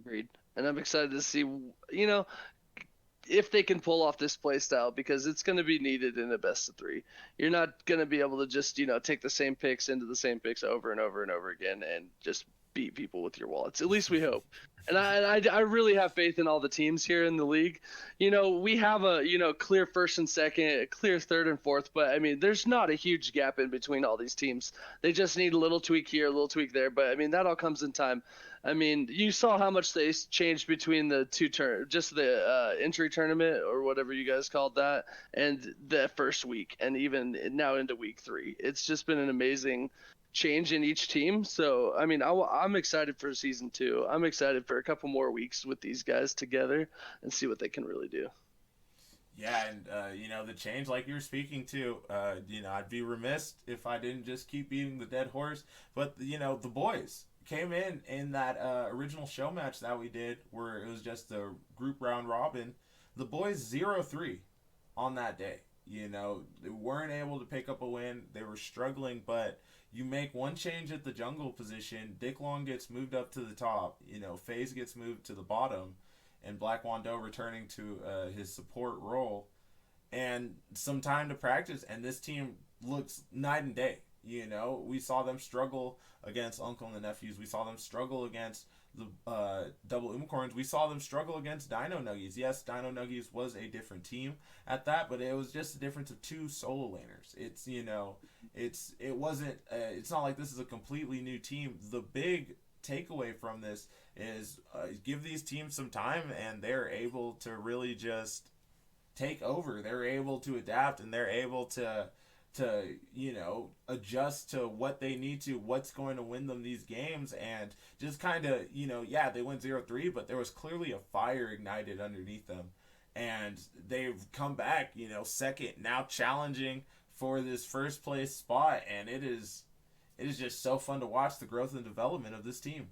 Agreed. And I'm excited to see, if they can pull off this play style because it's going to be needed in a best of three. You're not going to be able to just, take the same picks into the same picks over and over and over again and just beat people with your wallets. At least we hope. And I really have faith in all the teams here in the league. We have a, clear first and second, a clear third and fourth, but I mean, there's not a huge gap in between all these teams. They just need a little tweak here, a little tweak there, but I mean, that all comes in time. I mean, you saw how much they changed between the just the entry tournament or whatever you guys called that, and the first week, and even now into week three. It's just been an amazing change in each team. So, I mean, I'm excited for season two. I'm excited for a couple more weeks with these guys together and see what they can really do. Yeah, and the change, like you were speaking to, I'd be remiss if I didn't just keep beating the dead horse. But the boys came in that original show match that we did, where it was just a group round robin. The boys 0-3 on that day. They weren't able to pick up a win. They were struggling, but you make one change at the jungle position. Dick Long gets moved up to the top. FaZe gets moved to the bottom, and Black Wando returning to his support role, and some time to practice, and this team looks night and day. We saw them struggle against Uncle and the Nephews. We saw them struggle against the Double Unicorns. We saw them struggle against Dino Nuggies. Yes, Dino Nuggies was a different team at that, but it was just a difference of two solo laners. It's not like this is a completely new team. The big takeaway from this is give these teams some time, and they're able to really just take over. They're able to adapt, and they're able to adjust to what they need to, what's going to win them these games, and just kind of yeah, they went 0-3, but there was clearly a fire ignited underneath them, and they've come back second, now challenging for this first place spot, and it is just so fun to watch the growth and development of this team.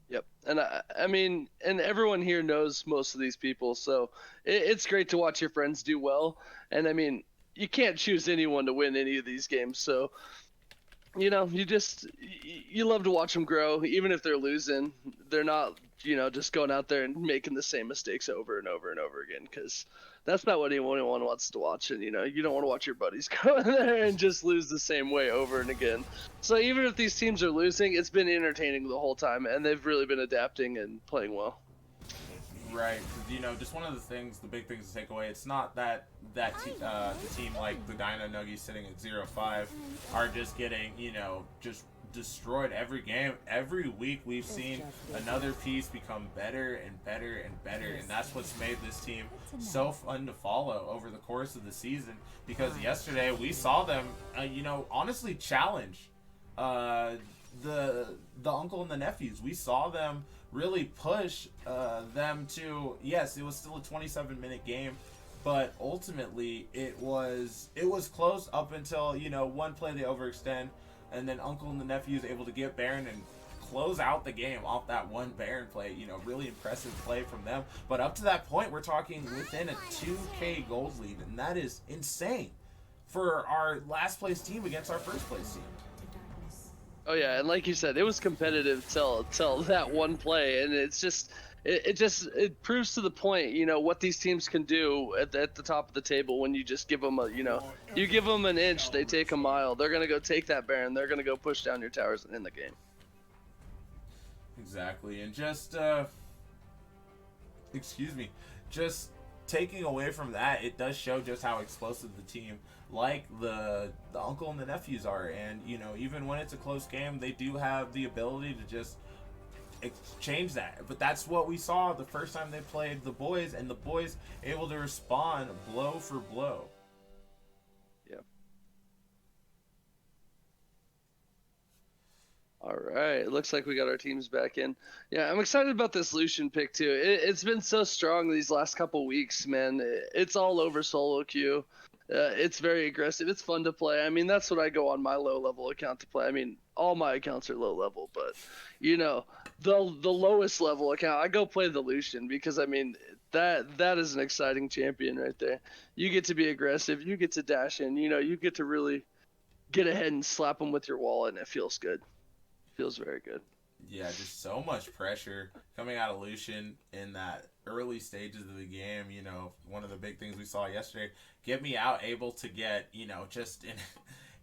Yep. And I mean, and everyone here knows most of these people, so it's great to watch your friends do well. And I mean, you can't choose anyone to win any of these games, so you love to watch them grow, even if they're losing. They're not, just going out there and making the same mistakes over and over and over again, because that's not what anyone wants to watch. And you don't want to watch your buddies go in there and just lose the same way over and again. So even if these teams are losing, it's been entertaining the whole time, and they've really been adapting and playing well. Right, just one of the big things to take away. It's not that the team like the Dino Nuggies sitting at 0-5 are just getting just destroyed every game. Every week we've seen another piece become better and better and better, and that's what's made this team so fun to follow over the course of the season. Because yesterday we saw them, honestly challenge uh, the Uncle and the Nephews. We saw them really push them to. Yes, it was still a 27-minute game, but ultimately it was close up until one play they overextend, and then Uncle and the Nephews able to get Baron and close out the game off that one Baron play. Really impressive play from them. But up to that point, we're talking within a 2K gold lead, and that is insane for our last place team against our first place team. Oh yeah, and like you said, it was competitive till that one play, and it proves to the point, what these teams can do at the top of the table when you just give them you give them an inch, they take a mile. They're gonna go take that Baron. They're gonna go push down your towers and end the game. Exactly, and just excuse me, just taking away from that, it does show just how explosive the team, like the Uncle and the Nephews, are. And even when it's a close game, they do have the ability to just change that. But that's what we saw the first time they played the boys, and the boys able to respond blow for blow. Yeah. All right. It looks like we got our teams back in. Yeah, I'm excited about this Lucian pick too. It's been so strong these last couple weeks, man. It's all over solo queue. It's very aggressive. It's fun to play. I mean, that's what I go on my low level account to play. I mean, all my accounts are low level, but the lowest level account, I go play the Lucian because I mean that is an exciting champion right there. You get to be aggressive. You get to dash in. You get to really get ahead and slap them with your wallet, and it feels good. Feels very good. Yeah, just so much pressure coming out of Lucian in that early stages of the game. You know, one of the big things we saw yesterday, get me out able to get, just an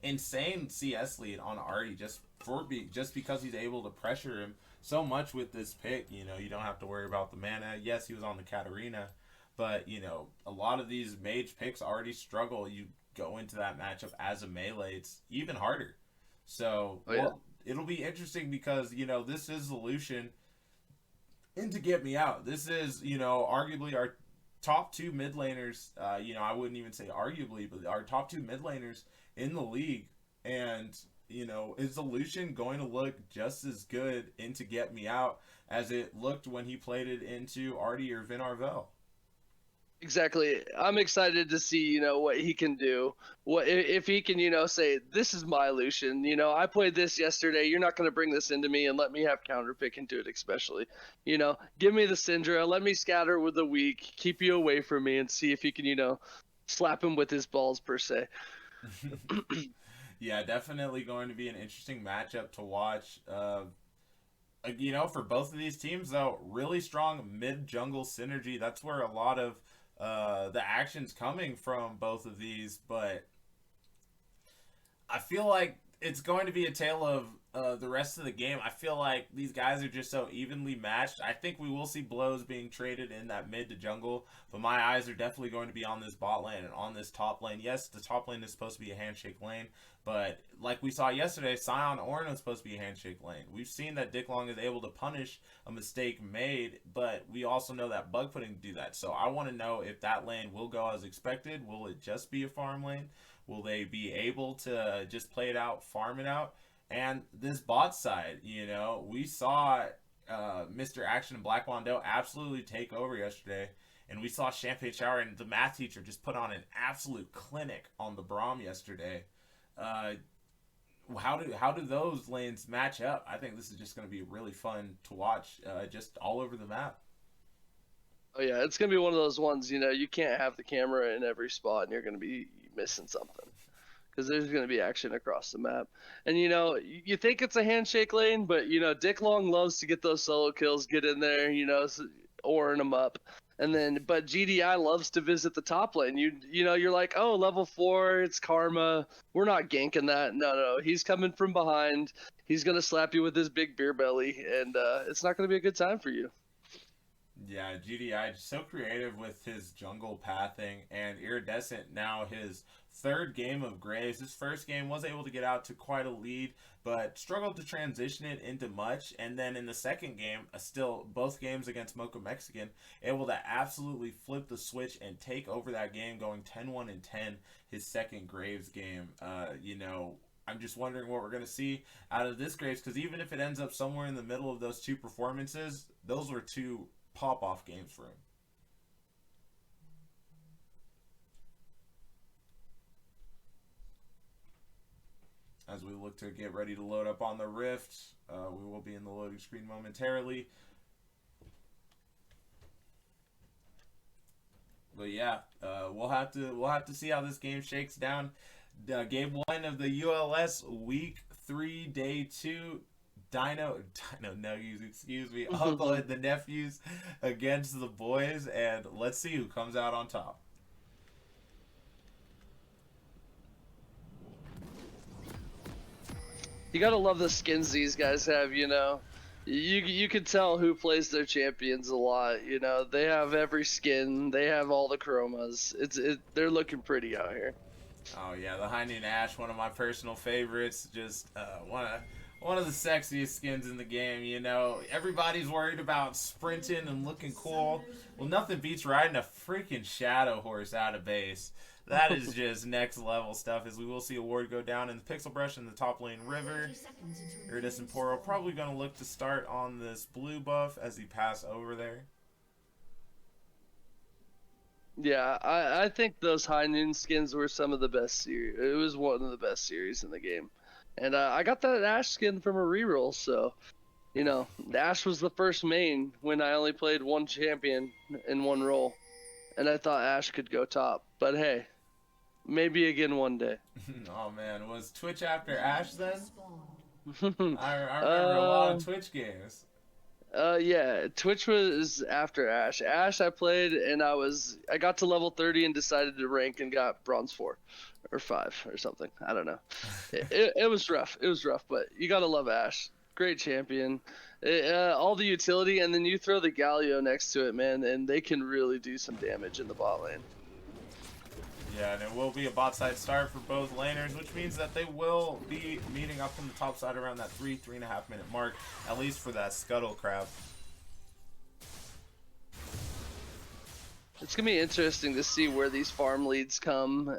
insane CS lead on Artie just because he's able to pressure him so much with this pick. You know, you don't have to worry about the mana. Yes, he was on the Katarina, but a lot of these mage picks already struggle. You go into that matchup as a melee, it's even harder. So, Oh yeah. it'll be interesting because this is the Lucian and to get me out. This is arguably our top two mid laners. I wouldn't even say arguably, but our top two mid laners in the league. And is the Lucian going to look just as good into get me out as it looked when he played it into Artie or Vin Arvel? Exactly. I'm excited to see, what he can do. What if he can, say this is my Lucian. I played this yesterday. You're not going to bring this into me and let me have counter pick into it, especially. Give me the Syndra. Let me scatter with the weak. Keep you away from me and see if he can, slap him with his balls per se. Yeah, definitely going to be an interesting matchup to watch. For both of these teams, though, really strong mid jungle synergy. That's where a lot of the action's coming from both of these. But I feel like it's going to be a tale of the rest of the game. I feel like these guys are just so evenly matched. I think we will see blows being traded in that mid to jungle, but my eyes are definitely going to be on this bot lane and on this top lane. Yes, the top lane is supposed to be a handshake lane, but like we saw yesterday, Sion Ornn is supposed to be a handshake lane. We've seen that Dick Long is able to punish a mistake made, but we also know that Bug Pudding do that. So I want to know if that lane will go as expected. Will it just be a farm lane? Will they be able to just play it out, farm it out? And this bot side, we saw Mr. Action and Black Wando absolutely take over yesterday. And we saw Champagne Shower and the math teacher just put on an absolute clinic on the Braum yesterday. Uh, how do those lanes match up? I think this is just going to be really fun to watch, just all over the map. Oh yeah, it's gonna be one of those ones. You can't have the camera in every spot, and you're gonna be missing something. Because there's going to be action across the map. And you think it's a handshake lane, but Dick Long loves to get those solo kills, get in there, oring them up. And then, but GDI loves to visit the top lane. You're like, oh, level 4, it's Karma. We're not ganking that. No, he's coming from behind. He's gonna slap you with his big beer belly, and it's not gonna be a good time for you. Yeah, GDI just so creative with his jungle pathing and iridescent. Now his third game of Graves. His first game was able to get out to quite a lead, but struggled to transition it into much. And then in the second game, still both games against Mocha Mexican, able to absolutely flip the switch and take over that game, going 10-1 and 10. His second Graves game. I'm just wondering what we're going to see out of this Graves, because even if it ends up somewhere in the middle of those two performances, those were two pop off games for him. As we look to get ready to load up on the Rift, we will be in the loading screen momentarily. But yeah, we'll have to see how this game shakes down. Game one of the ULS Week 3 Day 2. Dino Nuggies, excuse me, up on the Nephews against the Boys, and let's see who comes out on top. You gotta love the skins these guys have. You can tell who plays their champions a lot. They have every skin, they have all the chromas. They're looking pretty out here. Oh yeah, the High Noon Ash, one of my personal favorites. Just one of the sexiest skins in the game. Everybody's worried about sprinting and looking cool. Well, nothing beats riding a freaking shadow horse out of base. That is just next level stuff. As we will see a ward go down in the Pixel Brush in the top lane river. Iridescent Poro probably going to look to start on this blue buff as he pass over there. Yeah, I think those High Noon skins were some of the best series. It was one of the best series in the game. And I got that Ash skin from a reroll, so Ash was the first main when I only played one champion in one role, and I thought Ash could go top. But hey, maybe again one day. Oh man, was Twitch after Ash then? I remember a lot uh, of Twitch games. yeah, Twitch was after Ash. Ash I played and I got to level 30 and decided to rank and got bronze 4 or 5 or something. I don't know. It was rough. It was rough, but you got to love Ash. Great champion. All the utility, and then you throw the Galio next to it, man, and they can really do some damage in the bot lane. Yeah, and it will be a bot side start for both laners, which means that they will be meeting up on the top side around that 3.5 minute mark, at least for that scuttle crab. It's gonna be interesting to see where these farm leads come,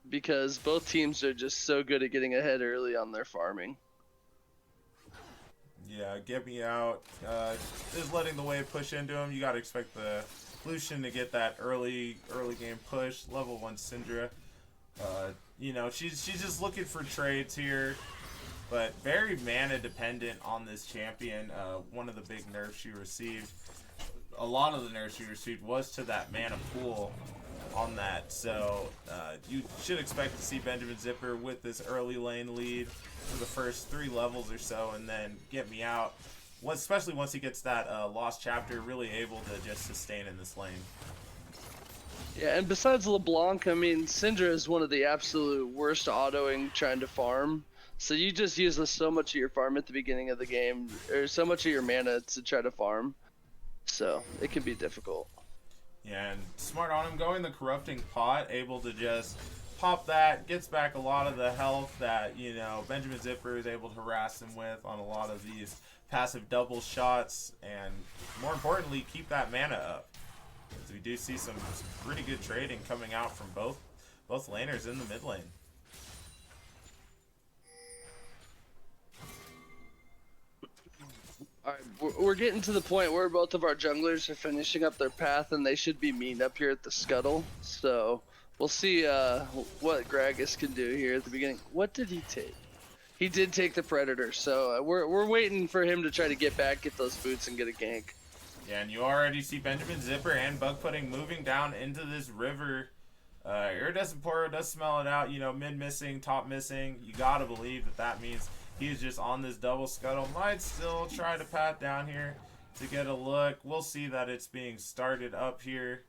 because both teams are just so good at getting ahead early on their farming. Yeah, get me out. Just letting the wave push into him. You gotta expect the Lucian to get that early game push. Level 1 Syndra. You know, she's just looking for trades here, but very mana dependent on this champion. One of the big nerfs she received, a lot of the nerfs she received was to that mana pool on that. So you should expect to see Benjamin Zipper with this early lane lead for the first 3 levels or so, and then get me out. Especially once he gets that lost chapter, really able to just sustain in this lane. Yeah, and besides LeBlanc, I mean, Syndra is one of the absolute worst autoing trying to farm. So you just use so much of your farm at the beginning of the game, or so much of your mana to try to farm. So it can be difficult. Yeah, and smart on him going the corrupting pot, able to just pop that, gets back a lot of the health that, you know, Benjamin Zipper is able to harass him with on a lot of these passive double shots, and more importantly, keep that mana up. As we do see some pretty good trading coming out from both laners in the mid lane. All right, we're getting to the point where both of our junglers are finishing up their path, and they should be meeting up here at the scuttle. So we'll see what Gragas can do here at the beginning. What did he take? He did take the Predator, so we're waiting for him to try to get back, get those boots, and get a gank. Yeah, and you already see Benjamin Zipper and Bug Pudding moving down into this river. Iridescent Poro does smell it out, you know, mid missing, top missing. You gotta believe that that means he's just on this double scuttle. Might still try to pat down here to get a look. We'll see that it's being started up here.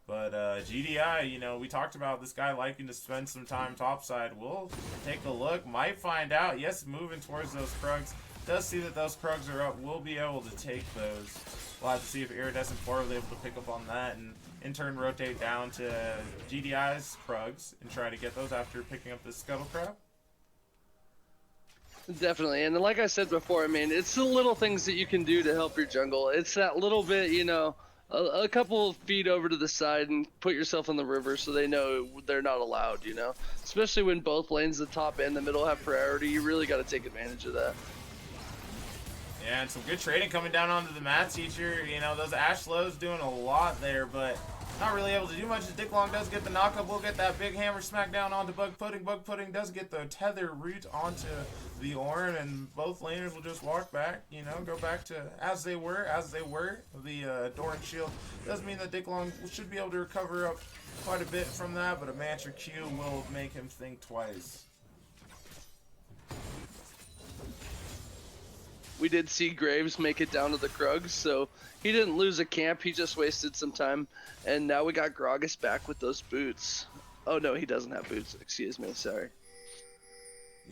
But GDI, you know, we talked about this guy liking to spend some time topside. We'll take a look. Might find out. Yes, moving towards those Krugs. Does see that those Krugs are up. We'll be able to take those. We'll have to see if Iridescent Poro is able to pick up on that and in turn rotate down to GDI's Krugs and try to get those after picking up this Scuttle Crab. Definitely, and like I said before, I mean, it's the little things that you can do to help your jungle. It's that little bit, you know, a couple of feet over to the side and put yourself in the river so they know they're not allowed, you know. Especially when both lanes, the top and the middle, have priority, you really got to take advantage of that. Yeah, and some good trading coming down onto the Math Teacher. You know, those Ash Lows doing a lot there, but not really able to do much as Dick Long does get the knockup. We'll get that big hammer smack down onto Bug Pudding. Bug Pudding does get the tether root onto the Ornn, and both laners will just walk back, you know, go back to as they were. The Doran shield does mean that Dick Long should be able to recover up quite a bit from that, but a Mantra Q will make him think twice. We did see Graves make it down to the Krugs, so he didn't lose a camp, he just wasted some time. And now we got Gragas back with those boots. Oh no, he doesn't have boots, excuse me, sorry.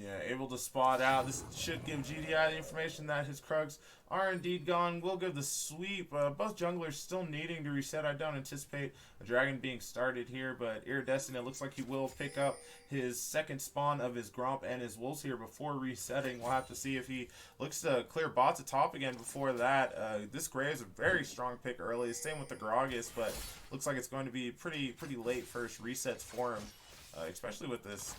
Yeah, able to spot out. This should give GDI the information that his Krugs are indeed gone. We'll give the sweep. Both junglers still needing to reset. I don't anticipate a dragon being started here, but Iridescent, it looks like he will pick up his second spawn of his Gromp and his Wolves here before resetting. We'll have to see if he looks to clear bots atop again before that. This Gray is a very strong pick early. Same with the Gragas, but looks like it's going to be pretty late first resets for him. Especially with this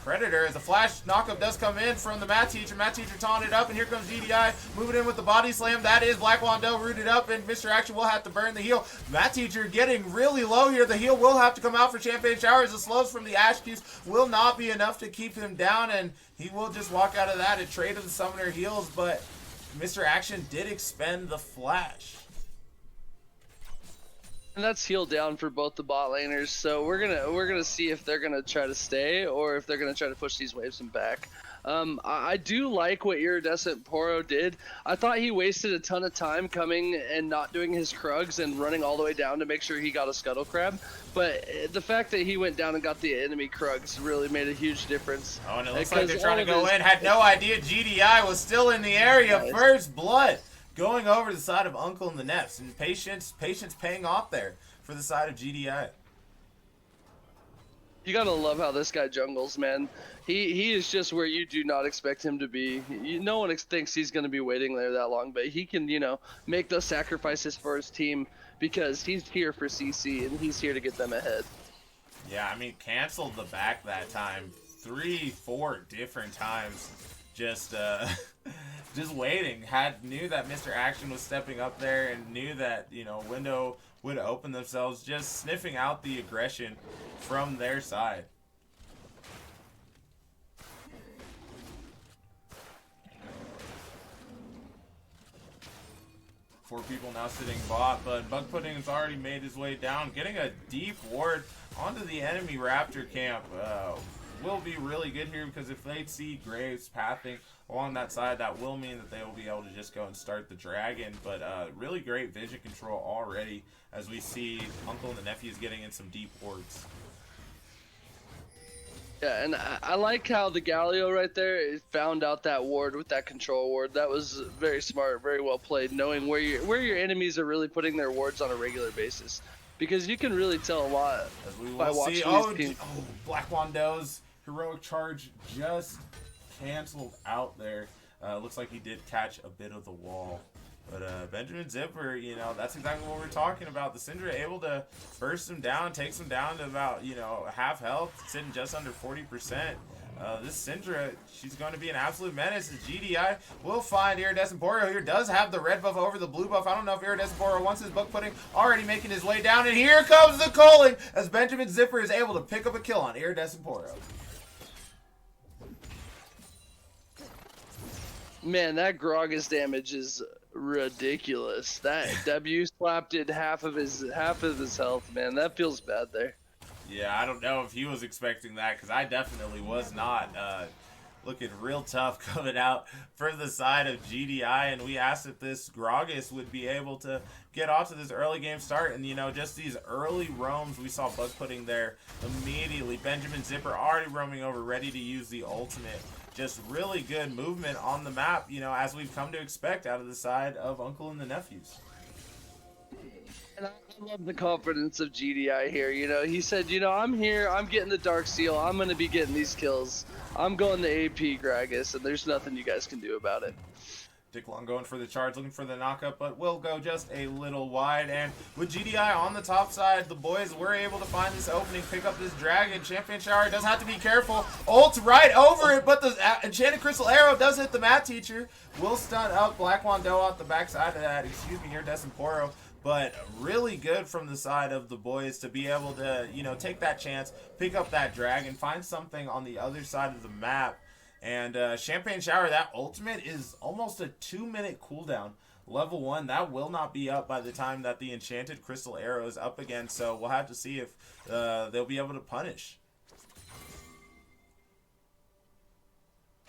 Predator, as a flash knockup does come in from the Math Teacher. Math Teacher taunted up, and here comes GDI moving in with the body slam. That is Black Wandell rooted up, and Mr. Action will have to burn the heal. Math Teacher getting really low here. The heal will have to come out for Champagne Showers. The slows from the Ash Qs will not be enough to keep him down, and he will just walk out of that. A trade of the Summoner heals, but Mr. Action did expend the flash. And that's heal down for both the bot laners, so we're gonna see if they're gonna try to stay or if they're gonna try to push these waves and back. I do like what Iridescent Poro did. I thought he wasted a ton of time coming and not doing his Krugs and running all the way down to make sure he got a Scuttle Crab. But the fact that he went down and got the enemy Krugs really made a huge difference. Oh, and it looks like they're trying to go in. Had no idea GDI was still in the area. Nice. First blood going over the side of Uncle and the Neps. And patience paying off there for the side of GDI. You gotta love how this guy jungles, man. He is just where you do not expect him to be. No one thinks he's gonna be waiting there that long, but he can, make those sacrifices for his team because he's here for CC and he's here to get them ahead. Yeah, I mean, canceled the back that time 3-4 different times. Just just waiting. Knew that Mr. Action was stepping up there and knew that, window would open themselves, just sniffing out the aggression from their side. Four people now sitting bot, but Bug Pudding has already made his way down, getting a deep ward onto the enemy Raptor camp. Will be really good here because if they see Graves pathing along that side, that will mean that they will be able to just go and start the dragon. But really great vision control already as we see Uncle and the Nephews getting in some deep wards. Yeah, and I like how the Galio right there found out that ward with that control ward. That was very smart, very well played, knowing where your enemies are really putting their wards on a regular basis. Because you can really tell a lot by watching these teams. Oh, Black Wando's heroic charge just canceled out there. Looks like he did catch a bit of the wall. But Benjamin Zipper, that's exactly what we're talking about. The Syndra able to burst him down, takes him down to about, half health, sitting just under 40%. This Syndra, she's going to be an absolute menace. As GDI will find Iridescent Boreal here. Does have the red buff over the blue buff. I don't know if Iridescent Boreal wants his Bug Pudding, already making his way down. And here comes the calling as Benjamin Zipper is able to pick up a kill on Iridescent Boreal. Man, that Gragas damage is ridiculous. That W slapped it half of his health, man. That feels bad there. Yeah, I don't know if he was expecting that because I definitely was not. Looking real tough coming out for the side of GDI, and we asked if this Gragas would be able to get off to this early game start, and just these early roams we saw Bug Pudding there immediately. Benjamin Zipper already roaming over, ready to use the ultimate. Just really good movement on the map, as we've come to expect out of the side of Uncle and the Nephews. And I love the confidence of GDI here. He said, I'm here, I'm getting the Dark Seal, I'm going to be getting these kills. I'm going to AP Gragas, and there's nothing you guys can do about it. Dick Long going for the charge, looking for the knockup, but will go just a little wide. And with GDI on the top side, the boys were able to find this opening, pick up this dragon. Champion Shower does have to be careful. Ult right over it, but the Enchanted Crystal Arrow does hit the math teacher. Will stun up Black Wando off the backside of that. Excuse me here, Iridescent Poro. But really good from the side of the boys to be able to, take that chance, pick up that dragon, find something on the other side of the map. And Champagne Shower, that ultimate is almost a 2-minute cooldown. Level 1, that will not be up by the time that the Enchanted Crystal Arrow is up again. So we'll have to see if they'll be able to punish.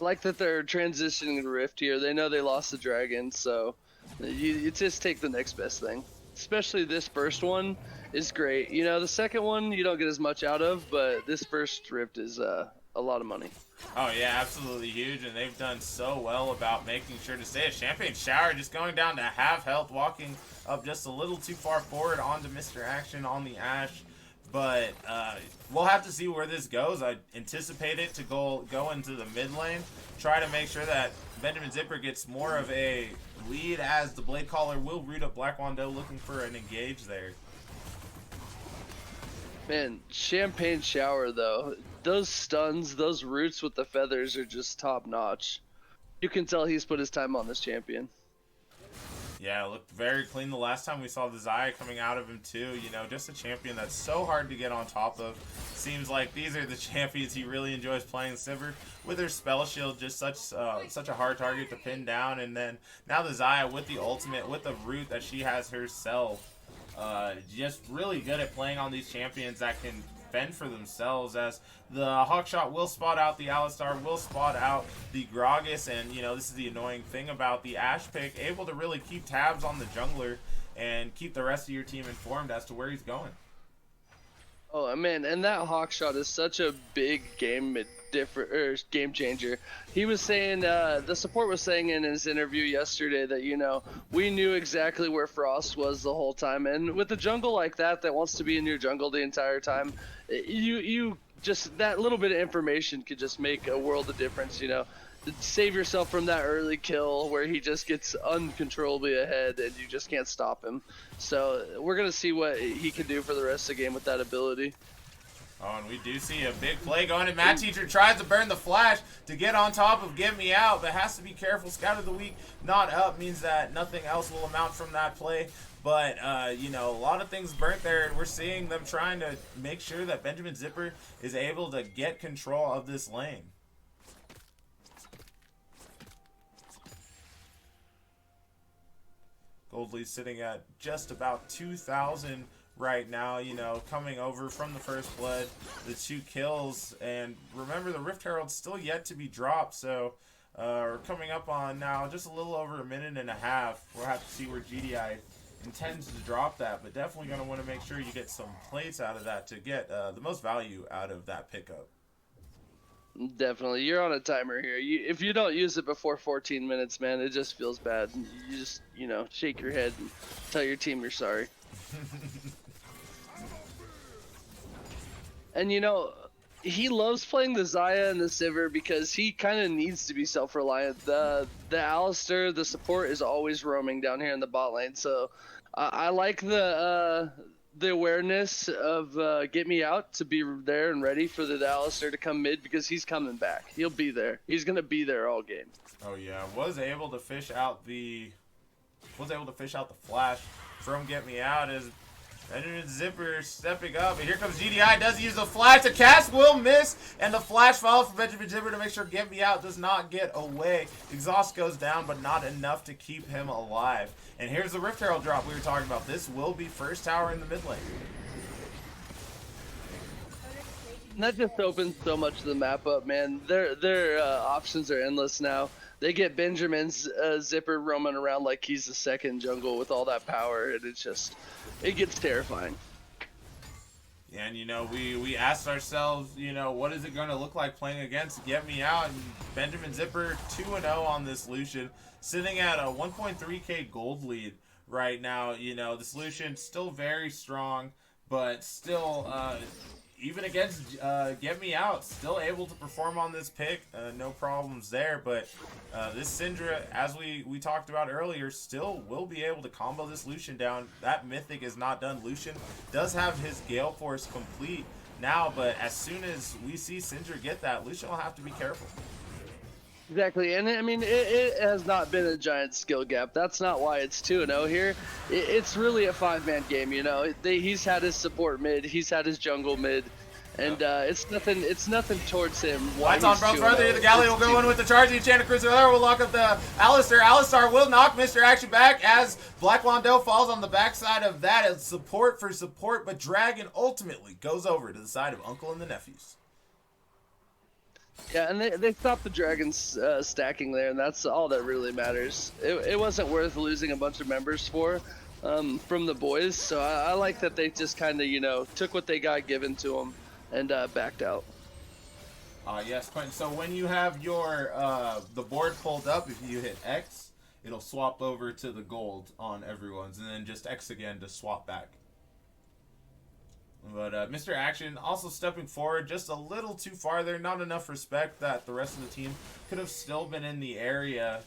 I like that they're transitioning to Rift here. They know they lost the dragon, so you just take the next best thing. Especially this first one is great. The second one you don't get as much out of, but this first Rift is a lot of money. Oh yeah, absolutely huge, and they've done so well about making sure to stay. A Champagne Shower just going down to half health, walking up just a little too far forward onto Mr. Action on the Ashe. But we'll have to see where this goes. I anticipate it to go into the mid lane, try to make sure that Benjamin Zipper gets more of a lead as the Blade Caller will root up Black Wando looking for an engage there. Man, Champagne Shower though, those stuns, those roots with the feathers are just top notch. You can tell he's put his time on this champion. Yeah, it looked very clean the last time we saw the Xayah coming out of him too. Just a champion that's so hard to get on top of. Seems like these are the champions he really enjoys playing. Sivir with her spell shield, just such a hard target to pin down. And then now the Xayah with the ultimate, with the root that she has herself. Just really good at playing on these champions that can fend for themselves, as the Hawkshot will spot out the Alistar, will spot out the Gragas, and this is the annoying thing about the Ashe pick, able to really keep tabs on the jungler and keep the rest of your team informed as to where he's going. Oh man, and that hawk shot is such a big game changer. He was saying, the support was saying in his interview yesterday that we knew exactly where Frost was the whole time, and with a jungle like that wants to be in your jungle the entire time, you just that little bit of information could just make a world of difference. Save yourself from that early kill where he just gets uncontrollably ahead and you just can't stop him. So we're going to see what he can do for the rest of the game with that ability. Oh, and we do see a big play going, and Matt Teacher tries to burn the flash to get on top of Get Me Out, but has to be careful. Scout of the Week not up means that nothing else will amount from that play. But, a lot of things burnt there, and we're seeing them trying to make sure that Benjamin Zipper is able to get control of this lane. Goldley's sitting at just about 2,000 right now, coming over from the first blood, the 2 kills. And remember, the Rift Herald's still yet to be dropped, so we're coming up on now just a little over a minute and a half. We'll have to see where GDI intends to drop that, but definitely going to want to make sure you get some plates out of that to get the most value out of that pickup. Definitely. You're on a timer here. If you don't use it before 14 minutes, man, it just feels bad. You just, shake your head and tell your team you're sorry. And, he loves playing the Xayah and the Sivir because he kind of needs to be self-reliant. The Alistar, the support, is always roaming down here in the bot lane. So I like the awareness of Get Me Out to be there and ready for the Alistar to come mid, because he's coming back. He'll be there. He's going to be there all game. Oh yeah, was able to fish out the flash from Get Me Out as Benjamin Zipper stepping up, and here comes GDI, does use the flash, the cast will miss, and the flash follows for Benjamin Zipper to make sure Get Me Out does not get away. Exhaust goes down, but not enough to keep him alive. And here's the Rift Herald drop we were talking about. This will be first tower in the mid lane. And that just opens so much of the map up, man. Their options are endless now. They get Benjamin's Zipper roaming around like he's the second jungle with all that power, and it gets terrifying. Yeah, and we asked ourselves, what is it going to look like playing against Get Me Out? And Benjamin Zipper 2-0 on this Lucian, sitting at a 1.3k gold lead right now. This Lucian still very strong, but still, even against Get Me Out, still able to perform on this pick. No problems there, but this Syndra, as we talked about earlier, still will be able to combo this Lucian down. That Mythic is not done. Lucian does have his Gale Force complete now, but as soon as we see Syndra get that, Lucian will have to be careful. Exactly, and I mean, it has not been a giant skill gap. That's not why it's 2-0 here. It's really a 5-man game, He's had his support mid, he's had his jungle mid, and it's nothing towards him. Lights on, bro. Further, the Galley will go in with the charge. The Enchanted Crusader will lock up the Alistar. Alistar will knock Mr. Action back as Black Wandell falls on the backside of that. It's support for support, but Dragon ultimately goes over to the side of Uncle and the Nephews. Yeah, and they stopped the Dragons stacking there, and that's all that really matters. It wasn't worth losing a bunch of members from the Bois, so I like that they just kind of, took what they got given to them and backed out. Yes, Quentin. So when you have your the board pulled up, if you hit X, it'll swap over to the gold on everyone's, and then just X again to swap back. But Mr. Action also stepping forward just a little too far there. Not enough respect that the rest of the team could have still been in the area,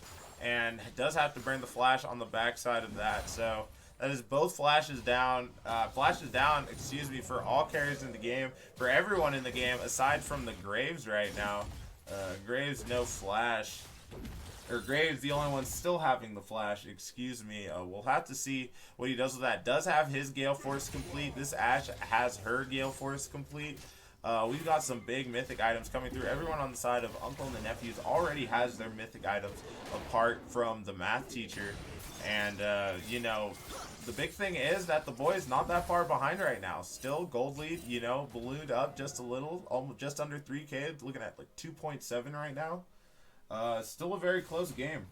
and does have to burn the flash on the backside of that. So that is both flashes down, excuse me, for all carries in the game, for everyone in the game, aside from the Graves right now. Graves, no flash. Or Graves, the only one still having the flash, excuse me. We'll have to see what he does with that. Does have his Gale Force complete. This Ashe has her Gale Force complete. We've got some big mythic items coming through. Everyone on the side of Uncle and the Nephews already has their mythic items apart from the math teacher. And, you know, the big thing is that the boys not that far behind right now. Still gold lead, you know, ballooned up just a little, almost just under 3K, looking at like 2.7 right now. Still a very close game.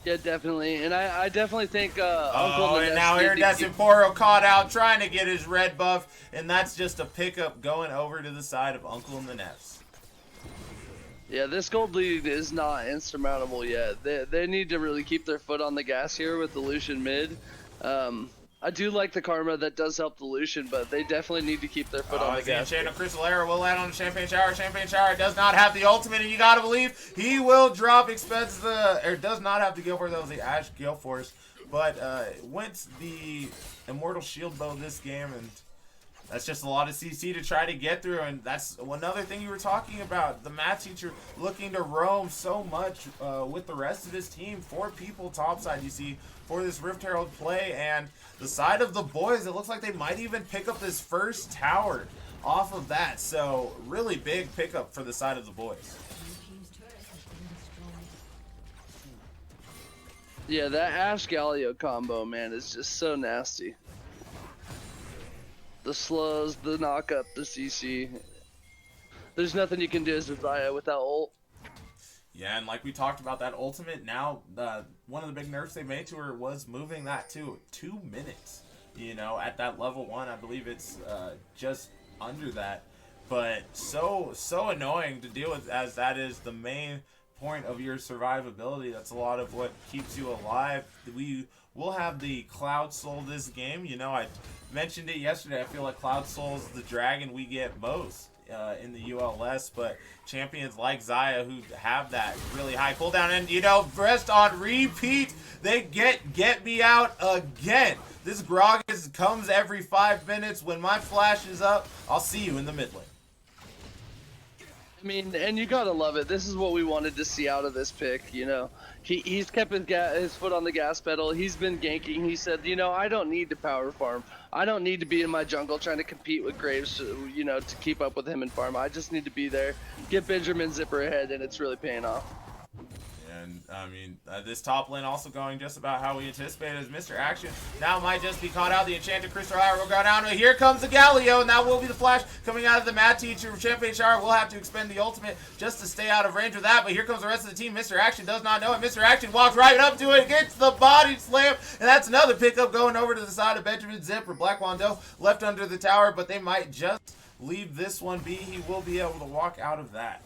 Yeah, definitely. And I definitely think Uncle Oh, and now Iridescent Poro caught out trying to get his red buff, and that's just a pickup going over to the side of Uncle and the Neffs. Yeah, this gold lead is not insurmountable yet. They need to really keep their foot on the gas here with the Lucian mid. I do like the Karma, that does help the Lucian, but they definitely need to keep their foot on the gas. The Crystal Arrow will land on the Champagne Shower. Champagne Shower does not have the ultimate, and you gotta believe he will drop expense or does not have to go for those, the Ash Gale Force, but went the Immortal Shield Bow this game, and that's just a lot of CC to try to get through, and that's another thing you were talking about. The math teacher looking to roam so much with the rest of his team. 4 people topside, you see, for this Rift Herald play, and the side of the boys, it looks like they might even pick up this first tower off of that. So, really big pickup for the side of the boys. Yeah, that Ash Galio combo, man, is just so nasty. The slows, the knock up, the CC. There's nothing you can do as a Zaya without ult. Yeah, and like we talked about, that ultimate, now one of the big nerfs they made to her was moving that to 2 minutes. You know, at that level 1, I believe it's just under that. But so annoying to deal with, as that is the main point of your survivability. That's a lot of what keeps you alive. We will have the Cloud Soul this game. You know, I mentioned it yesterday. I feel like Cloud Soul is the dragon we get most in the ULS, but champions like Zaya who have that really high cooldown, and you know, rest on repeat, they get me out again. This Gragas comes every 5 minutes. When my flash is up, I'll see you in the mid lane. I mean, and you gotta love it. This is what we wanted to see out of this pick, you know. He's kept his foot on the gas pedal. He's been ganking. He said, you know, I don't need to power farm. I don't need to be in my jungle trying to compete with Graves, you know, to keep up with him in farm. I just need to be there, get Benjamin Zipper ahead, and it's really paying off. And, I mean, this top lane also going just about how we anticipated, as Mr. Action now might just be caught out. The Enchanted Crystal Hour will go down. Here comes the Galio, and that will be the flash coming out of the Mad Teacher. Champagne Shower will have to expend the ultimate just to stay out of range of that, but here comes the rest of the team. Mr. Action does not know it. Mr. Action walks right up to it, gets the body slam, and that's another pickup going over to the side of Benjamin Zipper. Black Wando left under the tower, but they might just leave this one be. He will be able to walk out of that.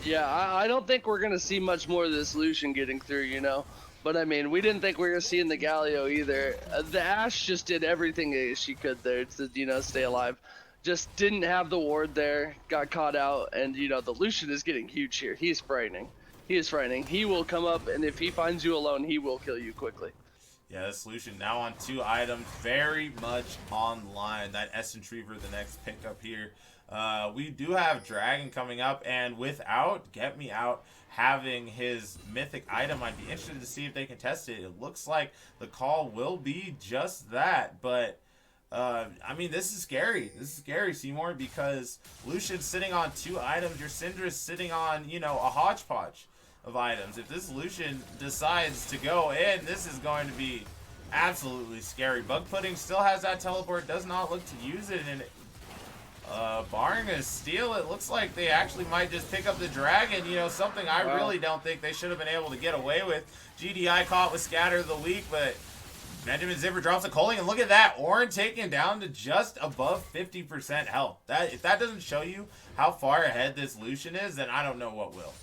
Yeah, I don't think we're going to see much more of this Lucian getting through, you know. But, I mean, we didn't think we were going to see in the Galio either. The Ashe just did everything she could there to, you know, stay alive. Just didn't have the ward there, got caught out, and, you know, the Lucian is getting huge here. He's frightening. He is frightening. He will come up, and if he finds you alone, he will kill you quickly. Yeah, this Lucian now on 2 items, very much online. That Essence Reaver, the next pickup here. We do have Dragon coming up, and without Get Me Out having his mythic item, I'd be interested to see if they can test it. It looks like the call will be just that, but I mean, this is scary. This is scary, Seymour, because Lucian's sitting on 2 items. Your Syndra's sitting on, you know, a hodgepodge of items. If this Lucian decides to go in, this is going to be absolutely scary. Bug Pudding still has that teleport, does not look to use it, and barring a steal, it looks like they actually might just pick up the dragon, you know, something I really don't think they should have been able to get away with. GDI caught with Scatter of the Week, but Benjamin Zipper drops a Culling, and look at that, Ornn taken down to just above 50% health. If that doesn't show you how far ahead this Lucian is, then I don't know what will.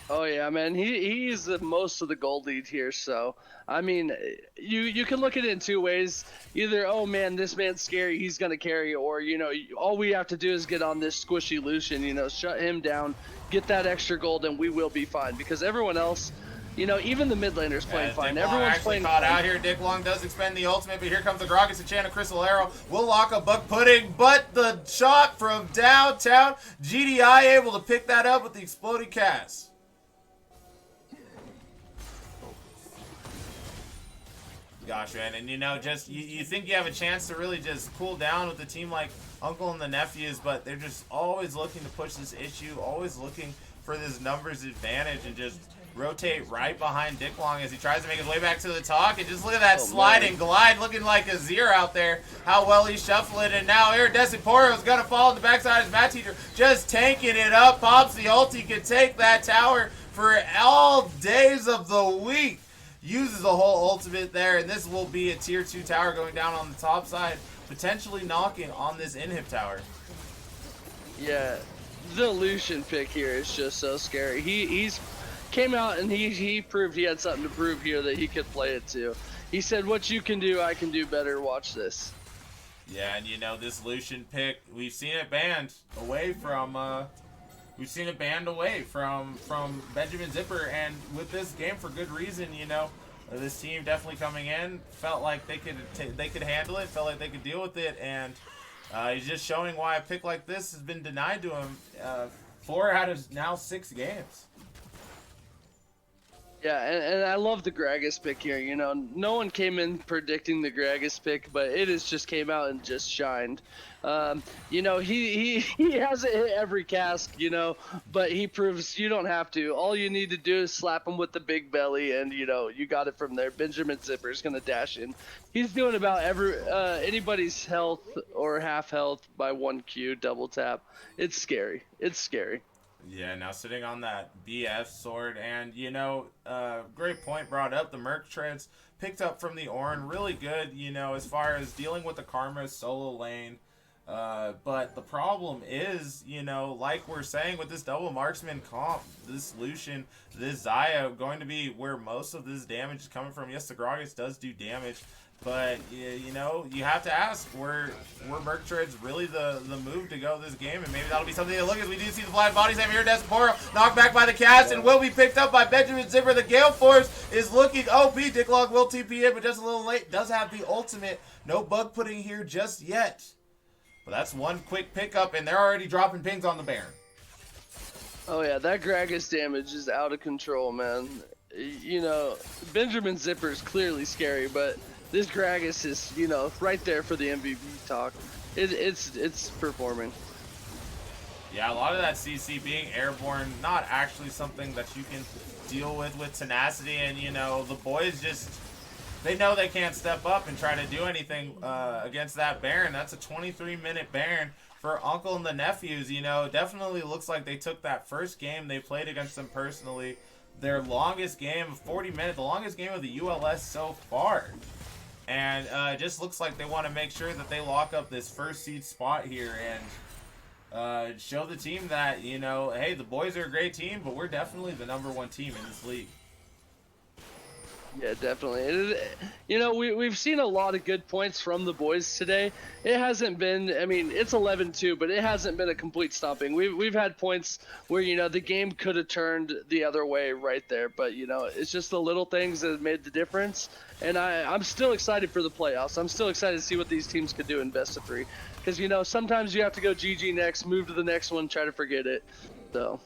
Oh yeah, man, he's most of the gold lead here, so I mean, you can look at it in 2 ways. Either, oh man, this man's scary, he's gonna carry, or, you know, all we have to do is get on this squishy Lucian, you know, shut him down, get that extra gold, and we will be fine. Because everyone else, you know, even the mid laner's playing fine. Everyone's playing caught fine. out here. Dick Long does expend the ultimate, but here comes the Gragas Enchanted Crystal Arrow. Will lock a Bug Pudding, but the shot from downtown, GDI able to pick that up with the exploding cast. Gosh, man, and you know, just you think you have a chance to really just cool down with a team like Uncle and the Nephews, but they're just always looking to push this issue, always looking for this numbers advantage, and just rotate right behind Dick Long as he tries to make his way back to the talk. And just look at that slide and glide looking like a zero out there. How well he's shuffling. And now Iridescent Poro is going to fall in the backside of his Math Teacher. Just tanking it up. Pops the ult. He can take that tower for all days of the week. Uses the whole ultimate there. And this will be a tier 2 tower going down on the top side. Potentially knocking on this inhib tower. Yeah, the Lucian pick here is just so scary. He's came out and he proved he had something to prove here that he could play it too. He said, "What you can do, I can do better. Watch this." Yeah, and you know this Lucian pick, we've seen it banned away from Benjamin Zipper, and with this game for good reason. You know, this team definitely coming in felt like they could handle it, felt like they could deal with it, and he's just showing why a pick like this has been denied to him 4 out of now 6 games. Yeah, and I love the Gragas pick here. You know, no one came in predicting the Gragas pick, but it has just came out and just shined. You know, he hasn't hit every cask, you know, but he proves you don't have to. All you need to do is slap him with the big belly, and, you know, you got it from there. Benjamin Zipper is going to dash in. He's doing about anybody's health or half health by 1Q double tap. It's scary. It's scary. Yeah, now sitting on that BF sword, and, you know, great point brought up. The Merc Treads picked up from the Ornn, really good, you know, as far as dealing with the Karma solo lane. But the problem is, you know, like we're saying with this double marksman comp, this Lucian, this Xayah, going to be where most of this damage is coming from. Yes, the Gragas does do damage, but, you know, you have to ask, were Merc Treads really the move to go this game? And maybe that'll be something to look at. We do see the flying bodies have here. Desporo knocked back by the cast and will be picked up by Benjamin Zipper. The Gale Force is looking OP. Dicklog will TP in, but just a little late. Does have the ultimate. No bug pudding here just yet. But that's one quick pickup, and they're already dropping pings on the Baron. Oh yeah, that Gragas damage is out of control, man. You know, Benjamin Zipper is clearly scary, but this Gragas is, you know, right there for the MVP talk. It's performing. Yeah, a lot of that CC being airborne, not actually something that you can deal with tenacity, and, you know, the boys just, they know they can't step up and try to do anything against that Baron. That's a 23-minute Baron for Uncle and the Nephews. You know, definitely looks like they took that first game they played against them personally. Their longest game of 40 minutes, the longest game of the ULS so far. And it just looks like they want to make sure that they lock up this first seed spot here and show the team that, you know, hey, the boys are a great team, but we're definitely the #1 team in this league. Yeah, definitely. You know, we've seen a lot of good points from the boys today. It hasn't been, I mean, it's 11-2, but it hasn't been a complete stomping. We've had points where, you know, the game could have turned the other way right there, but, you know, it's just the little things that have made the difference. And I'm still excited for the playoffs. I'm still excited to see what these teams could do in best of 3. Because, you know, sometimes you have to go GG next, move to the next one, try to forget it. So.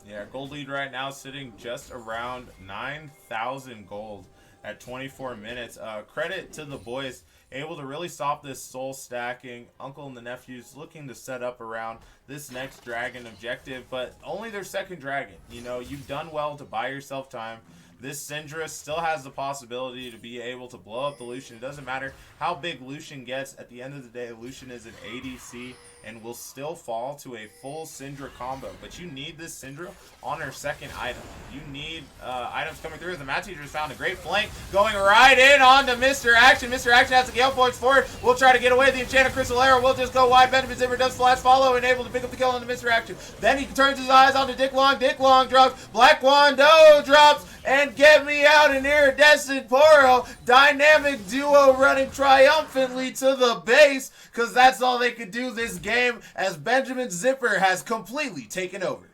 Yeah, gold lead right now sitting just around 9,000 gold at 24 minutes. Credit to the boys, able to really stop this soul stacking. Uncle and the Nephews looking to set up around this next dragon objective, but only their second dragon. You know, you've done well to buy yourself time. This Syndra still has the possibility to be able to blow up the Lucian. It doesn't matter how big Lucian gets. At the end of the day, Lucian is an ADC and will still fall to a full Syndra combo. But you need this Syndra on her second item. You need items coming through. The Math Teacher's found a great flank going right in onto Mr. Action. Mr. Action has the Gale Force forward. We'll try to get away. The Enchanted Crystal Arrow will just go wide. Benjamin Zipper does flash follow and able to pick up the kill onto Mr. Action. Then he turns his eyes onto Dick Long. Dick Long drops. Black Wando drops. And get me out an Iridescent Poro. Dynamic duo running triumphantly to the base, because that's all they could do this game as Benjamin Zipper has completely taken over.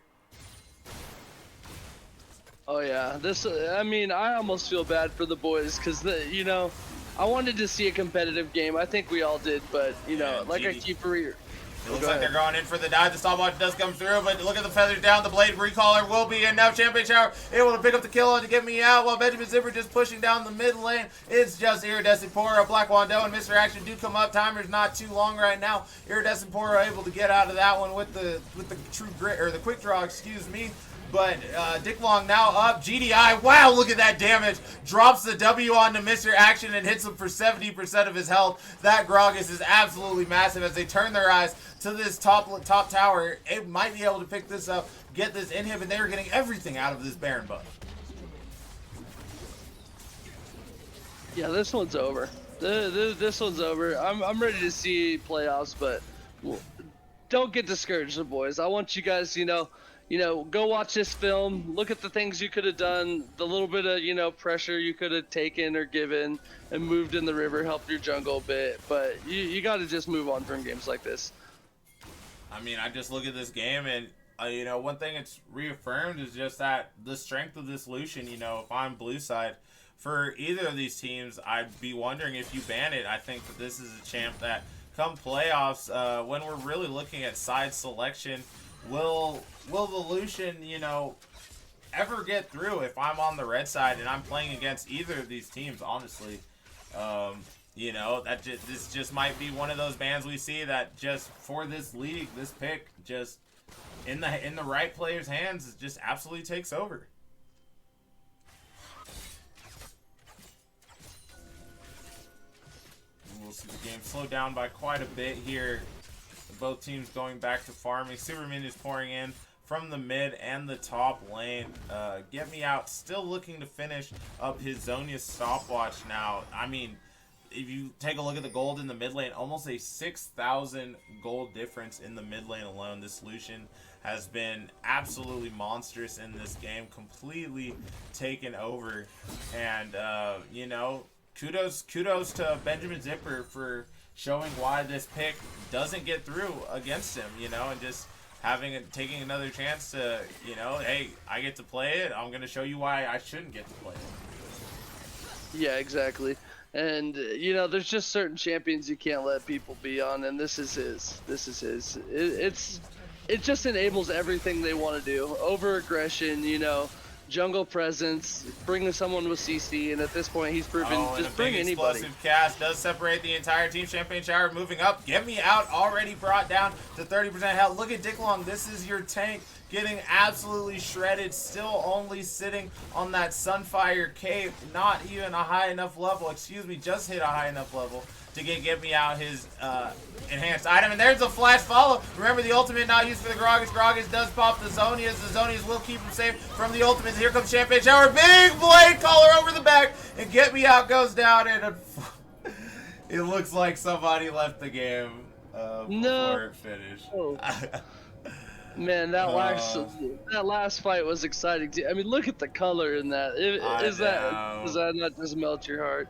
Oh yeah, this. I mean, I almost feel bad for the boys because you know, I wanted to see a competitive game. I think we all did, but you know, like I keep it looks like they're going in for the dive. The stopwatch does come through, but look at the feathers down. The blade recaller will be in now. Champion Shower able to pick up the kill and to get me out while Benjamin Zipper just pushing down the mid lane. It's just Iridescent Poro, Black Wando, and Mr. Action do come up. Timer's not too long right now. Iridescent Poro able to get out of that one with the true grit, or the quick draw, excuse me. But Dick Long now up. GDI, wow, look at that damage. Drops the W onto Mr. Action and hits him for 70% of his health. That Gragas is absolutely massive as they turn their eyes to this top tower. It might be able to pick this up, get this inhib, and they are getting everything out of this Baron buff. Yeah, this one's over. This one's over. I'm ready to see playoffs, but don't get discouraged, boys. I want you guys, go watch this film. Look at the things you could have done, the little bit of pressure you could have taken or given, and moved in the river, helped your jungle a bit. But you got to just move on from games like this. I mean, I just look at this game and. One thing it's reaffirmed is just that the strength of this Lucian, if I'm blue side, for either of these teams, I'd be wondering if you ban it. I think that this is a champ that come playoffs, when we're really looking at side selection, will the Lucian, ever get through if I'm on the red side and I'm playing against either of these teams, honestly. This just might be one of those bans we see that just for this league, this pick just in the right player's hands, it just absolutely takes over. We'll see the game slow down by quite a bit here. Both teams going back to farming. Superman is pouring in from the mid and the top lane. Get Me Out still looking to finish up his Zonia stopwatch now. I mean, if you take a look at the gold in the mid lane, almost a 6,000 gold difference in the mid lane alone. This Lucian has been absolutely monstrous in this game, completely taken over. And, kudos to Benjamin Zipper for showing why this pick doesn't get through against him, and just taking another chance to, hey, I get to play it. I'm going to show you why I shouldn't get to play it. Yeah, exactly. And, there's just certain champions you can't let people be on, and this is his. This is his. It just enables everything they want to do. Over-aggression, jungle presence, bringing someone with CC, and at this point he's proven just bring anybody. Explosive cast does separate the entire team. Champagne Shower moving up. Get Me Out already brought down to 30% health. Look at Dick Long. This is your tank getting absolutely shredded. Still only sitting on that Sunfire cape. Not even a high enough level. Excuse me, just hit a high enough level to get Me Out his enhanced item. And there's a flash follow. Remember, the ultimate not used for the Gragas. Gragas does pop the Zonias. The Zonias will keep him safe from the ultimates. Here comes Champagne Shower. Big blade collar over the back. And Get Me Out goes down. And it looks like somebody left the game before it finished. Oh. Man, that last fight was exciting too. I mean, look at the color in that. Does that not just melt your heart?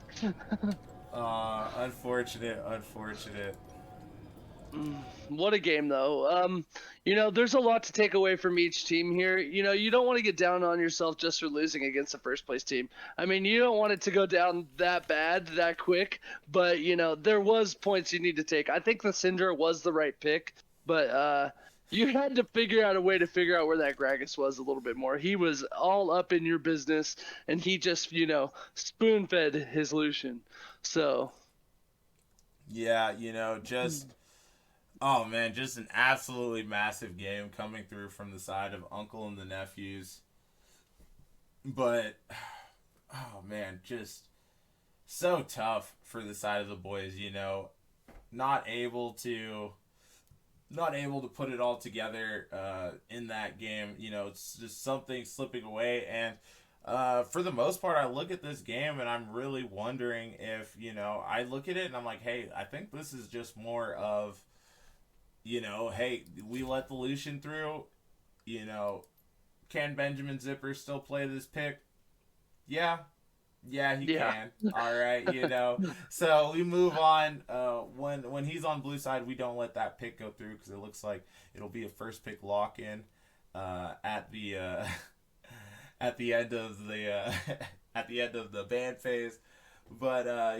Unfortunate. What a game, though. There's a lot to take away from each team here. You don't want to get down on yourself just for losing against the first place team. I mean, you don't want it to go down that bad, that quick, but, there was points you need to take. I think the Syndra was the right pick, but you had to figure out a way to figure out where that Gragas was a little bit more. He was all up in your business, and he just, spoon-fed his Lucian. So. Yeah, just oh man, just an absolutely massive game coming through from the side of Uncle and the Nephews. But oh man, just so tough for the side of the boys, not able to put it all together in that game. It's just something slipping away. And for the most part, I look at this game and I'm really wondering if, I look at it and I'm like, hey, I think this is just more of, hey, we let the Lucian through. Can Benjamin Zipper still play this pick? Yeah, he can. All right, So we move on. When he's on blue side, we don't let that pick go through because it looks like it'll be a first pick lock in at the at the end of the ban phase. But at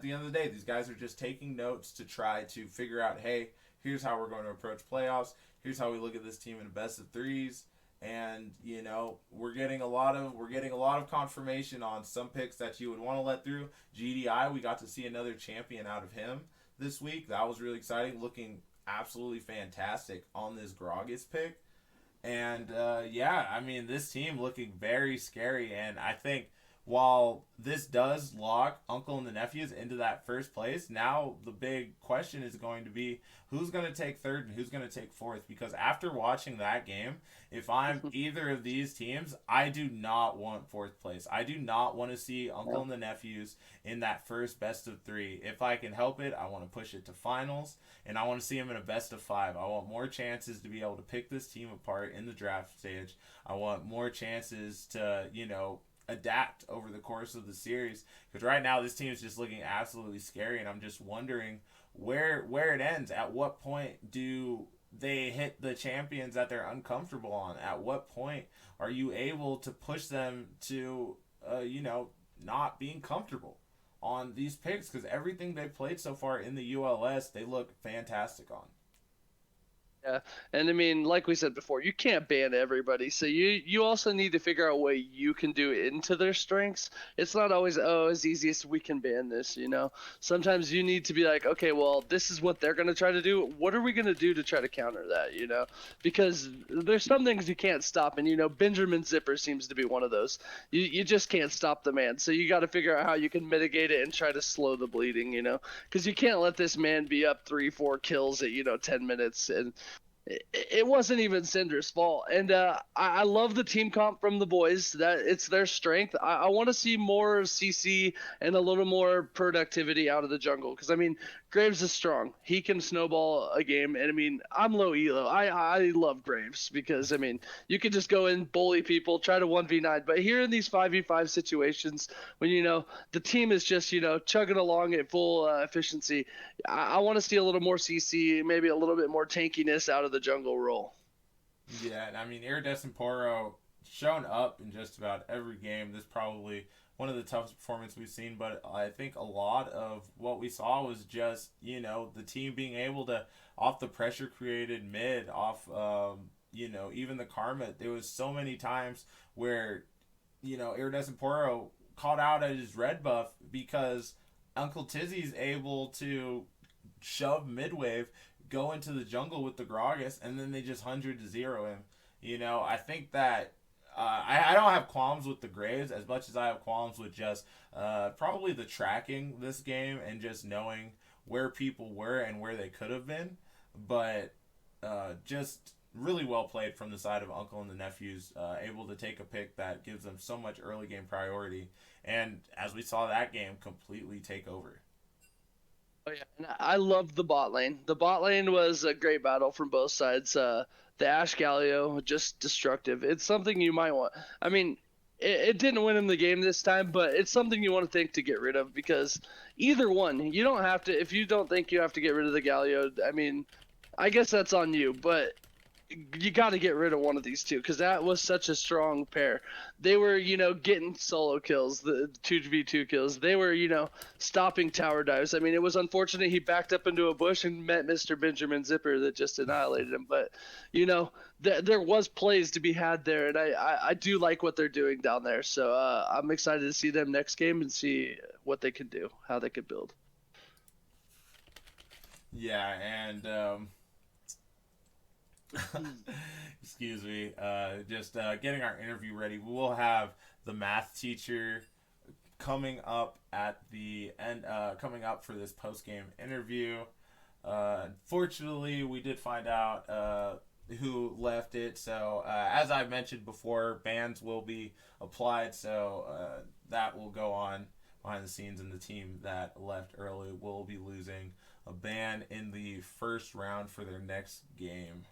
the end of the day, these guys are just taking notes to try to figure out, hey, here's how we're going to approach playoffs. Here's how we look at this team in a best of threes. And we're getting a lot of confirmation on some picks that you would want to let through. GDI, we got to see another champion out of him this week. That was really exciting, looking absolutely fantastic on this Gragas pick. And yeah, I mean, this team looking very scary. And I think while this does lock Uncle and the Nephews into that first place, now the big question is going to be who's going to take third and who's going to take fourth. Because after watching that game, if I'm either of these teams, I do not want fourth place. I do not want to see Uncle Yeah. and the Nephews in that first best of three. If I can help it, I want to push it to finals, and I want to see them in a best of five. I want more chances to be able to pick this team apart in the draft stage. I want more chances to, adapt over the course of the series. Because right now, this team is just looking absolutely scary, and I'm just wondering where it ends. At what point do they hit the champions that they're uncomfortable on? At what point are you able to push them to, not being comfortable on these picks? Because everything they've played so far in the ULS, they look fantastic on. Yeah, and I mean, like we said before, you can't ban everybody, so you also need to figure out a way you can do it into their strengths. It's not always as easy as we can ban this, you know. Sometimes you need to be like, okay, well, this is what they're gonna try to do. What are we gonna do to try to counter that, you know? Because there's some things you can't stop, and Benjamin Zipper seems to be one of those. You just can't stop the man, so you got to figure out how you can mitigate it and try to slow the bleeding, you know, because you can't let this man be up 3, 4 kills at 10 minutes and it wasn't even Cinder's fault. And I love the team comp from the boys. That it's their strength. I want to see more CC and a little more productivity out of the jungle. Because I mean, Graves is strong. He can snowball a game. And I mean, I'm low elo. I love Graves because I mean, you can just go in, bully people, try to 1v9. But here in these 5v5 situations, when the team is just chugging along at full efficiency, I want to see a little more CC, maybe a little bit more tankiness out of the jungle role. Yeah, and I mean, Iridescent Poro shown up in just about every game. This is probably one of the toughest performances we've seen, but I think a lot of what we saw was just, the team being able to, off the pressure created mid, off, even the karma. There was so many times where, Iridescent Poro called out at his red buff because Uncle Tizzy's able to shove midwave, go into the jungle with the Gragas, and then they just 100 to 0 him. I think that I don't have qualms with the Graves as much as I have qualms with just probably the tracking this game and just knowing where people were and where they could have been. But just really well played from the side of Uncle and the Nephews, able to take a pick that gives them so much early game priority. And as we saw that game, completely take over. Oh yeah, and I love the bot lane. The bot lane was a great battle from both sides. The Ash Galio just destructive. It's something you might want. I mean, it didn't win him the game this time, but it's something you want to think to get rid of because either one, you don't have to. If you don't think you have to get rid of the Galio, I mean, I guess that's on you. But you got to get rid of one of these two because that was such a strong pair. They were, getting solo kills, the 2v2 kills. They were, stopping tower dives. I mean, it was unfortunate he backed up into a bush and met Mr. Benjamin Zipper that just annihilated him. But, there was plays to be had there, and I do like what they're doing down there. So I'm excited to see them next game and see what they can do, how they could build. Yeah, and excuse me, just getting our interview ready. We will have the math teacher coming up at the end, coming up for this post game interview. Unfortunately, we did find out who left it. So, as I mentioned before, bans will be applied. So, that will go on behind the scenes, and the team that left early will be losing a ban in the first round for their next game.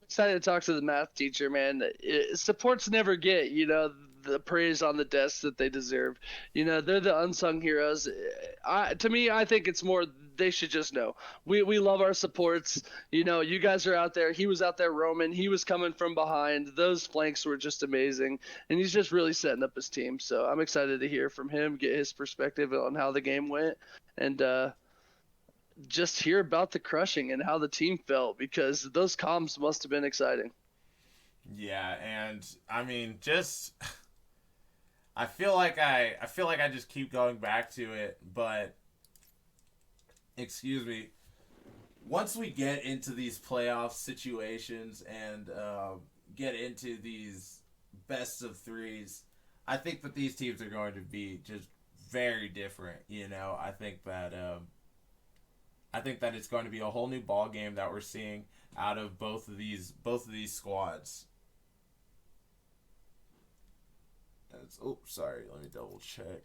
Excited to talk to the math teacher, man. Supports never get, the praise on the desk that they deserve. They're the unsung heroes. To me, I think it's more they should just know. We love our supports. You guys are out there. He was out there roaming. He was coming from behind. Those flanks were just amazing, and he's just really setting up his team. So I'm excited to hear from him, get his perspective on how the game went, and just hear about the crushing and how the team felt because those comms must have been exciting. Yeah, and I mean, just I feel like I just keep going back to it, but excuse me, once we get into these playoff situations and get into these best of threes, I think that these teams are going to be just very different. I think that it's going to be a whole new ball game that we're seeing out of both of these squads. Oh, sorry. Let me double check.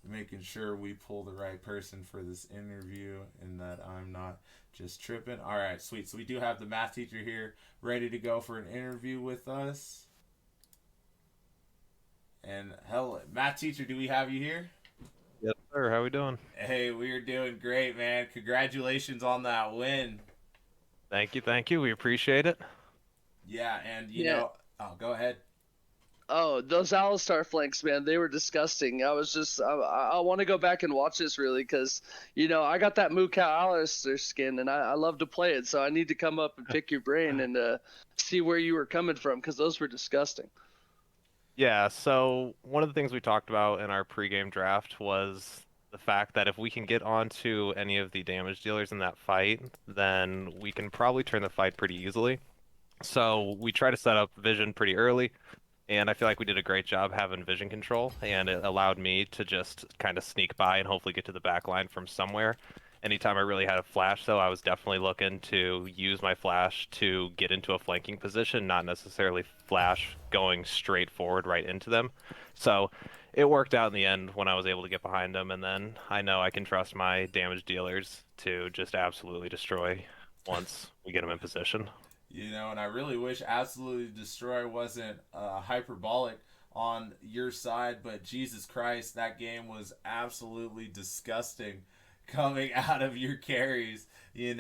Making sure we pull the right person for this interview and that I'm not just tripping. All right, sweet. So we do have the math teacher here ready to go for an interview with us. And hell, math teacher, do we have you here? Yes, sir. How we doing? Hey, we're doing great, man. Congratulations on that win. Thank you, thank you. We appreciate it. Yeah, and Yeah. oh, go ahead. Oh, those Alistar flanks, man, they were disgusting. I want to go back and watch this really because, I got that Moo Cow Alistar skin and I love to play it. So I need to come up and pick your brain and see where you were coming from because those were disgusting. Yeah, so one of the things we talked about in our pregame draft was the fact that if we can get onto any of the damage dealers in that fight, then we can probably turn the fight pretty easily. So we try to set up vision pretty early. And I feel like we did a great job having vision control, and it allowed me to just kind of sneak by and hopefully get to the back line from somewhere. Anytime I really had a flash, though, I was definitely looking to use my flash to get into a flanking position, not necessarily flash going straight forward right into them. So it worked out in the end when I was able to get behind them, and then I know I can trust my damage dealers to just absolutely destroy once we get them in position. And I really wish Absolutely Destroy wasn't hyperbolic on your side, but Jesus Christ, that game was absolutely disgusting coming out of your carries. You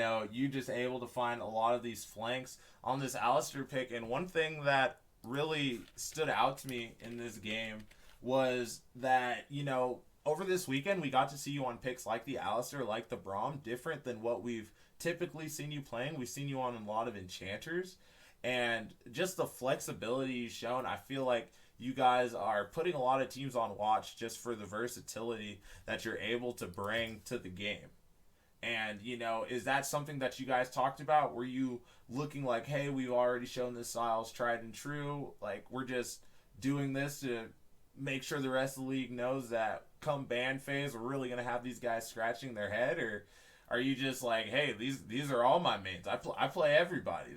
just able to find a lot of these flanks on this Alistair pick, and one thing that really stood out to me in this game was that, over this weekend we got to see you on picks like the Alistair, like the Braum, different than what we've typically seen you playing. We've seen you on a lot of enchanters, and just the flexibility you've shown. I feel like you guys are putting a lot of teams on watch just for the versatility that you're able to bring to the game. And, is that something that you guys talked about? Were you looking like, hey, we've already shown this style's tried and true? Like, we're just doing this to make sure the rest of the league knows that come ban phase, we're really going to have these guys scratching their head? Or are you just like, hey, these are all my mains. I play everybody.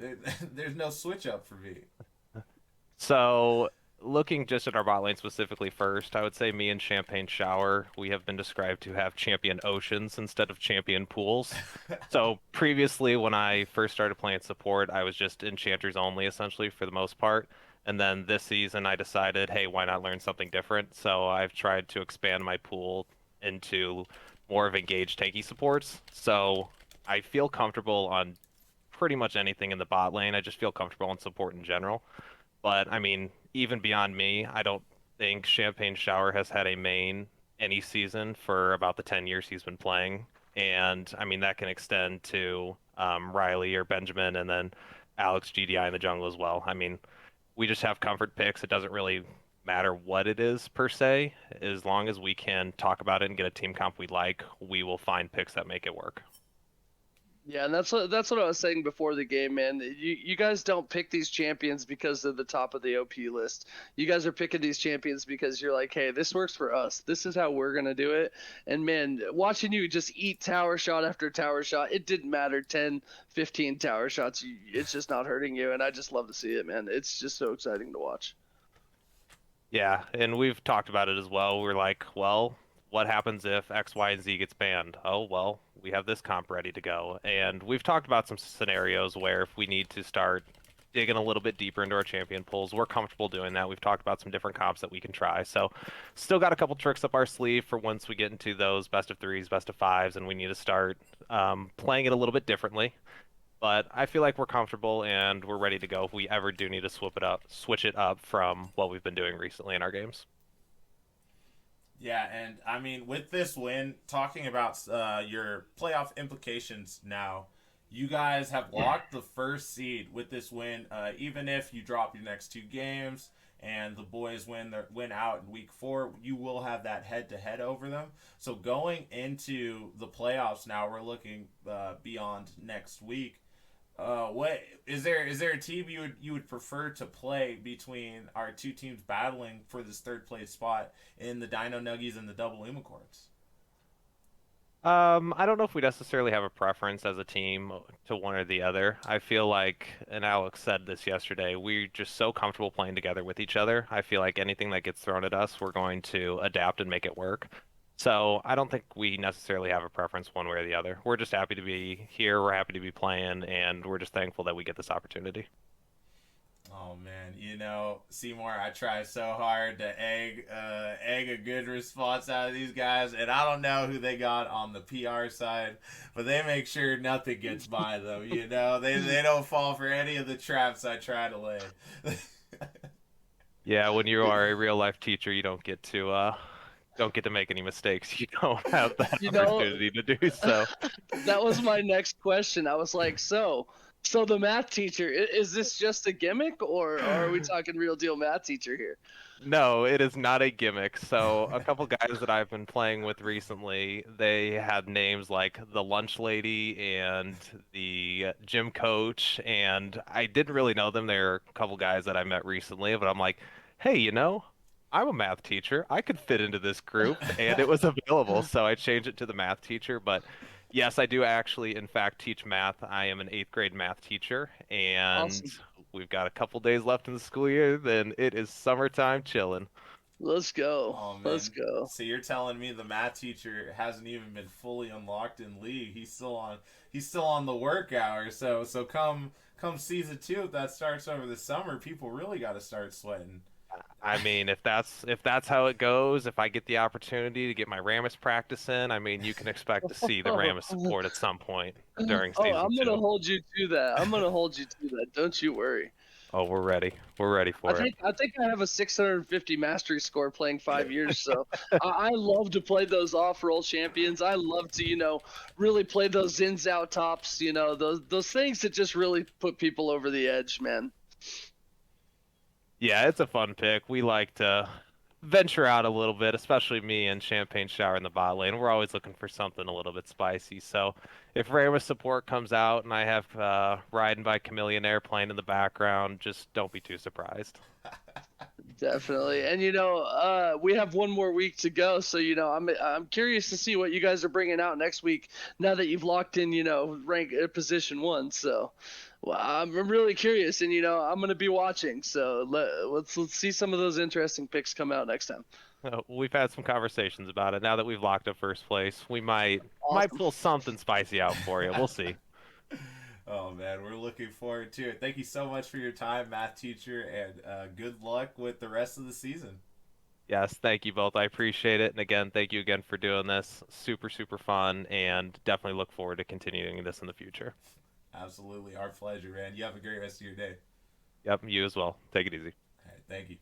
There's no switch up for me. So, looking just at our bot lane specifically first, I would say me and Champagne Shower, we have been described to have champion oceans instead of champion pools. So, previously, when I first started playing support, I was just enchanters only, essentially, for the most part. And then this season, I decided, hey, why not learn something different? So, I've tried to expand my pool into more of engaged tanky supports. So, I feel comfortable on pretty much anything in the bot lane. I just feel comfortable on support in general. But I mean, even beyond me, I don't think Champagne Shower has had a main any season for about the 10 years he's been playing. And I mean, that can extend to Riley or Benjamin and then Alex GDI in the jungle as well. I mean, we just have comfort picks. It doesn't really matter what it is per se. As long as we can talk about it and get a team comp we like, we will find picks that make it work. Yeah, and that's what I was saying before the game, man. You guys don't pick these champions because they're the top of the OP list. You guys are picking these champions because you're like, hey, this works for us. This is how we're gonna do it. And man, watching you just eat tower shot after tower shot, it didn't matter 10, 15 tower shots. It's just not hurting you, and I just love to see it, man. It's just so exciting to watch. Yeah, and we've talked about it as well. We're like, well, what happens if X, Y, and Z gets banned? Oh, well, we have this comp ready to go. And we've talked about some scenarios where if we need to start digging a little bit deeper into our champion pools, we're comfortable doing that. We've talked about some different comps that we can try. So, still got a couple tricks up our sleeve for once we get into those best of threes, best of fives, and we need to start playing it a little bit differently. But I feel like we're comfortable and we're ready to go if we ever do need to switch it up from what we've been doing recently in our games. Yeah, and I mean, with this win, talking about your playoff implications now, You guys have locked the first seed with this win. Even if you drop your next two games and the boys win out in week 4, you will have that head to head over them. So going into the playoffs now, we're looking beyond next week. What is there a team you would prefer to play between our two teams battling for this third place spot in the Dino Nuggies and the Double Unicorns? I don't know if we necessarily have a preference as a team to one or the other. I feel like, and Alex said this yesterday, we're just so comfortable playing together with each other. I feel like anything that gets thrown at us, we're going to adapt and make it work. So I don't think we necessarily have a preference one way or the other. We're just happy to be here, we're happy to be playing, and we're just thankful that we get this opportunity. Oh man, Seymour, I try so hard to egg a good response out of these guys, and I don't know who they got on the PR side, but they make sure nothing gets by them. They don't fall for any of the traps I try to lay. Yeah, when you are a real life teacher, you don't get to make any mistakes. You don't have that You know, opportunity to do so. that was my next question. I was like, so the math teacher, is this just a gimmick, or are we talking real deal math teacher here? No, it is not a gimmick. So, a couple guys that I've been playing with recently, they had names like the lunch lady and the gym coach, and I didn't really know them. They're a couple guys that I met recently, but I'm like, hey, I'm a math teacher. I could fit into this group, and it was available, so I changed it to the math teacher. But yes, I do actually, in fact, teach math. I am an eighth grade math teacher, and Awesome. we've got a couple days left in the school year, then it is summertime chilling. Let's go. Oh Let's man, go. so you're telling me the math teacher hasn't even been fully unlocked in league? He's still on the work hour. So come season 2, if that starts over the summer, people really got to start sweating. I mean, if that's how it goes, if I get the opportunity to get my Rammus practice in, I mean, you can expect to see the Rammus support at some point during Oh, season I'm gonna two. hold you to that. I'm gonna hold you to that. Don't you worry. Oh, we're ready. We're ready I for it. think I think I have a 650 mastery score playing 5 years, so I love to play those off-roll champions. I love to, really play those ins out tops. Those things that just really put people over the edge, man. Yeah, it's a fun pick. We like to venture out a little bit, especially me and Champagne Shower in the bot lane. We're always looking for something a little bit spicy. So if Rammus support comes out and I have Riding by Chameleonaire playing in the background, just don't be too surprised. Definitely. And we have one more week to go, so I'm curious to see what you guys are bringing out next week now that you've locked in, rank position 1. So, well, I'm really curious, and I'm going to be watching. So, let's see some of those interesting picks come out next time. We've had some conversations about it. Now that we've locked up first place, we might Awesome. pull something spicy out for you. We'll see. Oh man, we're looking forward to it. Thank you so much for your time, math teacher, and good luck with the rest of the season. Yes, thank you both. I appreciate it. And again, thank you again for doing this. Super, super fun, and definitely look forward to continuing this in the future. Absolutely, our pleasure, man. You have a great rest of your day. Yep, you as well. Take it easy. All right, thank you.